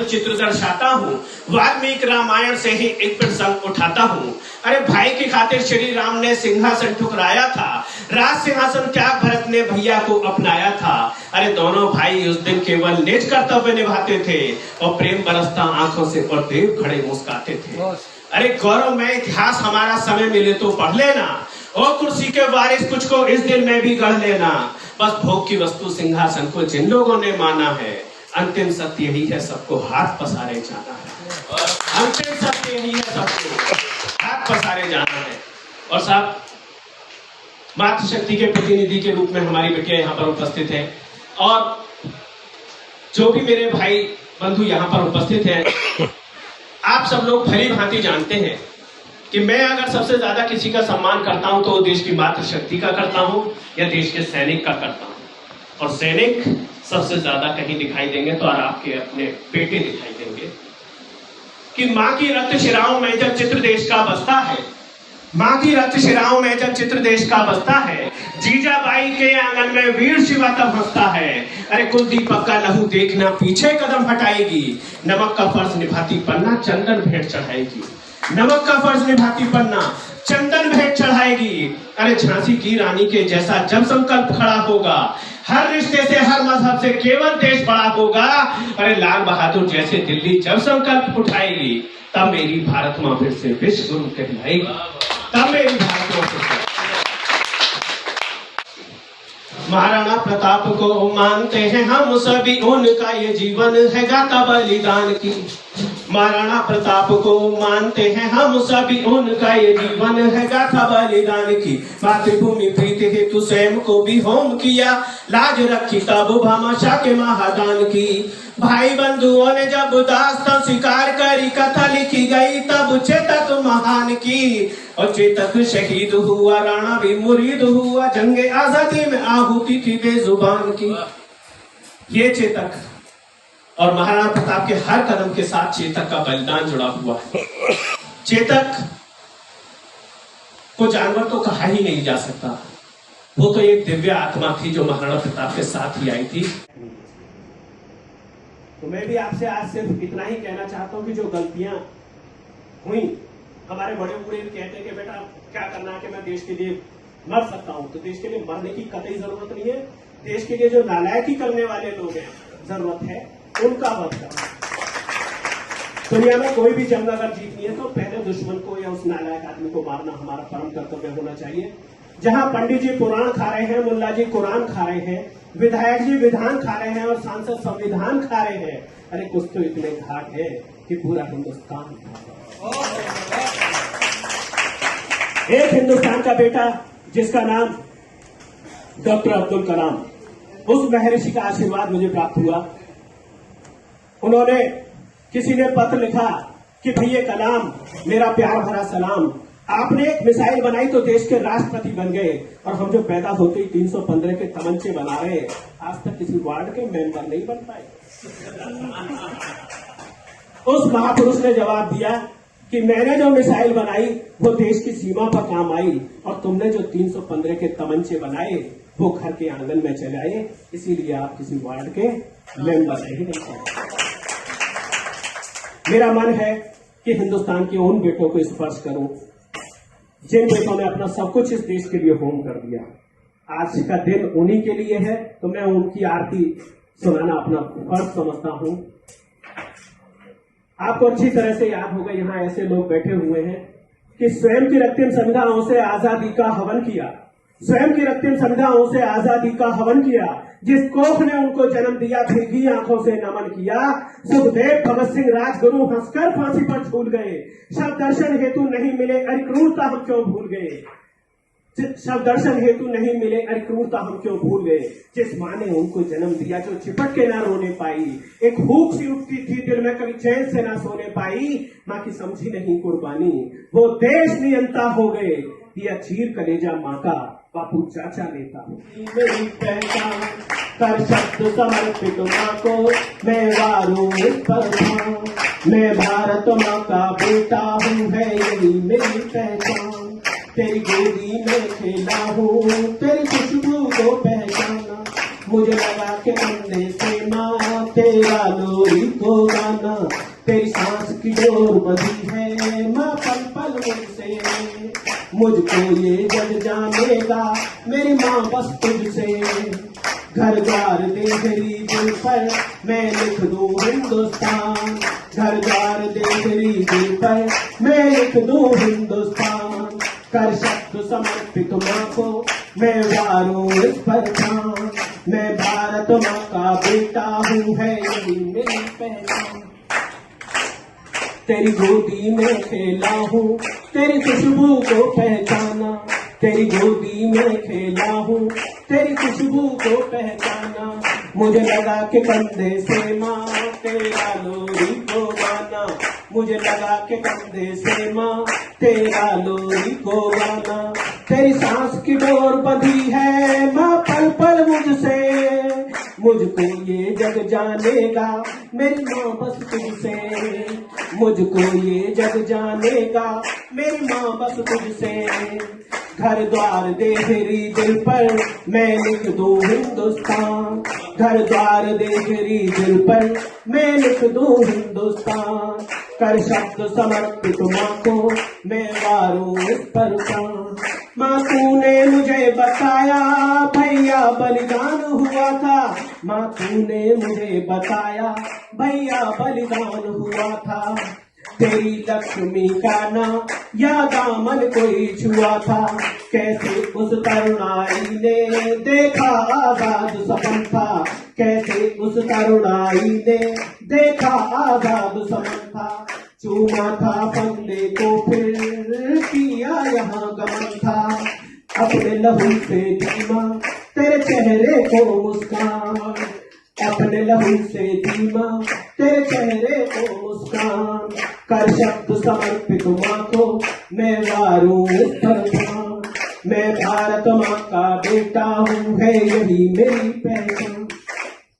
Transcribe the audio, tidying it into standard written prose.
चित्र दर्शाता हूँ। वाल्मीकि रामायण से ही एक प्रसंग उठाता हूँ। अरे भाई की खातिर श्री राम ने सिंहासन ठुकराया था, राज सिंहासन त्याग भरत ने भैया को अपनाया था। अरे दोनों भाई उस दिन केवल निज कर्तव्य निभाते थे और प्रेम बरसता आंखों से और देव खड़े मुस्काते थे। अरे गौरवमय इतिहास हमारा समय मिले तो पढ़ लेना, और कुर्सी के वारिस कुछ को इस दिल में भी गढ़ लेना। बस भोग की वस्तु सिंहासन को जिन लोगों ने माना है, अंतिम सत्य यही है सबको हाथ पसारे जाना है। अंतिम सत्य यही है सबको हाथ पसारे जाना है। और साहब, मातृशक्ति के प्रतिनिधि के रूप में हमारी बेटियां यहाँ पर उपस्थित हैं, और जो भी मेरे भाई बंधु यहाँ पर उपस्थित हैं, आप सब लोग भली भांति जानते हैं कि मैं अगर सबसे ज्यादा किसी का सम्मान करता हूं तो देश की मातृशक्ति का करता हूं या देश के सैनिक का करता हूं। और सैनिक सबसे ज्यादा कहीं दिखाई देंगे तो और आपके अपने बेटे दिखाई देंगे कि मां की रक्त शिराओं में जब चित्र देश का बसता है, मां की रक्त शिराओं में जब चित्र देश का बसता है, जीजाबाई के आंगन में वीर शिवा तब हंसता है। अरे कुल दीपक का लहू देखना पीछे कदम हटाएगी, नमक का फर्ज निभाती पन्ना चंदन भेंट चढ़ाएगी। नमक का फर्ज निभाती पन्ना चंदन भेंट चढ़ाएगी। अरे झांसी की रानी के जैसा जब संकल्प खड़ा होगा, हर रिश्ते से हर मजहब से केवल देश बड़ा होगा। अरे लाल बहादुर जैसे दिल्ली जब संकल्प उठाएगी, तब मेरी भारत मां फिर से विश्व गुरु कहलाएगी। तब मेरी भारत मां फिर से। महाराणा प्रताप को मानते हैं हम सभी, उनका ये जीवन है गाथा बलिदान की। महाराणा प्रताप को मानते हैं हम सभी, उनका ये जीवन है गाथा बलिदान की। मातृभूमि प्रीति हेतु स्वयं को भी होम किया, लाज रखी तब भामाशाह के महादान की। भाई बंधुओं ने जब दास्तां स्वीकार करी, कथा लिखी गई तब चेतक महान की। और चेतक शहीद हुआ, राणा भी मुरीद हुआ, जंगे आजादी में आहुति थी बेजुबान की। ये चेतक और महाराणा प्रताप के हर कदम के साथ चेतक का बलिदान जुड़ा हुआ है। चेतक को जानवर तो कहा ही नहीं जा सकता, वो तो एक दिव्य आत्मा थी जो महाराणा प्रताप के साथ ही आई थी। तो मैं भी आपसे आज सिर्फ इतना ही कहना चाहता हूं कि जो गलतियां हुई, हमारे बड़े बूढ़े कहते हैं कि बेटा क्या करना है कि मैं देश के लिए मर सकता हूं, तो देश के लिए मरने की कतई जरूरत नहीं है। देश के लिए जो नालायकी करने वाले लोग हैं, जरूरत है उनका वध करना। दुनिया में कोई भी जंग अगर जीतनी है तो पहले दुश्मन को या उस नालायक आदमी को मारना हमारा परम कर्तव्य होना चाहिए। जहां पंडित जी पुराण खा रहे हैं, मुल्ला जी कुरान खा रहे हैं, विधायक जी विधान खा रहे हैं और सांसद संविधान खा रहे हैं, अरे कुछ तो इतने घाट है कि पूरा हिंदुस्तान। एक हिंदुस्तान का बेटा जिसका नाम डॉक्टर अब्दुल कलाम, उस महर्षि का आशीर्वाद मुझे प्राप्त हुआ। उन्होंने, किसी ने पत्र लिखा कि भैया कलाम, मेरा प्यार भरा सलाम, आपने एक मिसाइल बनाई तो देश के राष्ट्रपति बन गए, और हम जो पैदा होते ही 315 के तमंचे बना रहे, आज तक किसी वार्ड के मेंबर नहीं बन पाए। उस महापुरुष ने जवाब दिया कि मैंने जो मिसाइल बनाई वो देश की सीमा पर काम आई, और तुमने जो 315 के तमंचे बनाए वो घर के आंगन में चले आए, इसीलिए आप किसी वार्ड के मेंबर नहीं बन पाए। मेरा मन है कि हिंदुस्तान के उन बेटों को स्पर्श करूं जिन बेटों ने अपना सब कुछ इस देश के लिए होम कर दिया। आज का दिन उन्हीं के लिए है, तो मैं उनकी आरती सुनाना अपना फर्ज समझता हूं। आपको अच्छी तरह से याद होगा, यहाँ ऐसे लोग बैठे हुए हैं कि स्वयं की रक्तम संविधाओं से आजादी का हवन किया, स्वयं की रक्तम संविधाओं से आजादी का हवन किया। जिस कोख ने उनको जन्म दिया भीगी आंखों से नमन किया। सुखदेव भगत सिंह राजगुरु हंसकर फांसी पर झूल गए, शव दर्शन हेतु नहीं मिले, अरे क्रूरता हम क्यों भूल गए। शव दर्शन हेतु नहीं मिले, अरे क्रूरता हम क्यों भूल गए। जिस माँ ने उनको जन्म दिया जो चिपट के ना रोने पाई, एक भूख सी उठती थी दिल में कभी चैन से ना सोने पाई। माँ की समझी नहीं कुर्बानी, वो देश नियंता हो गए, दिया चीर कलेजा माँ का बापू चाचा नेता। मेरी पहचान कर शब्द समर्पित माँ को, मैं वारूं इस पर मैं भारत माँ का बेटा हूँ, है यही मेरी पहचान। तेरी गोदी में खेला हूँ, तेरी खुशबू को पहचाना, मुझे लगा के अंधे से माँ तेरा लोरी को गाना, तेरी सांस की डोर बंधी है माँ पल पल मुझसे। मुझको ये जग जानेगा मेरी माँ बस तुझसे। घर द्वार तेरी दिल पर मैं लिख दूं हिंदुस्तान, घर द्वार तेरी दिल पर मैं लिख दूं हिंदुस्तान। कर शब्द समर्पित माँ को मैं वारूं इस पर प्राण, मैं भारत माँ का बेटा हूँ, है यही मेरी पहचान। तेरी गोदी में खेला हूँ, तेरी खुशबू को पहचाना, तेरी गोदी में खेला हूँ, तेरी खुशबू को पहचाना। मुझे लगा के कंधे से माँ तेरा लोरी को गाना, मुझे लगा के कंधे से माँ तेरा लोरी को गाना। तेरी सांस की डोर बंधी है माँ पल पल मुझसे। मुझको ये जग जानेगा मेरी माँ बस तुझसे। मुझको ये जग जानेगा मेरी माँ बस तुझसे। घर द्वार दे तेरी दिल पर मैं लिख दूं हिंदुस्तान, घर द्वार दे तेरी दिल पर मैं लिख दूं हिंदुस्तान। कर शब्द समर्पित माँ को मैं वारूं इस पर प्राण। माँ तूने मुझे बताया भैया बलिदान हुआ था, माँ तूने मुझे बताया भैया बलिदान हुआ था। तेरी लक्ष्मी का ना या दामन कोई छुआ था, कैसे उस तरुणाई ने देखा आजाद सपन था, कैसे उस तरुणाई ने देखा आजाद सपन था। चूमा था फंदे को फिर किया यहाँ गमन था, अपने लहू से धीमा तेरे चेहरे को मुस्कान, अपने लहू से धीमा तेरे चेहरे को मुस्कान। कर शब्द समर्पित माँ को मैं वारूं इस पर प्राण, मैं भारत माँ का बेटा हूँ, है यही मेरी पहचान।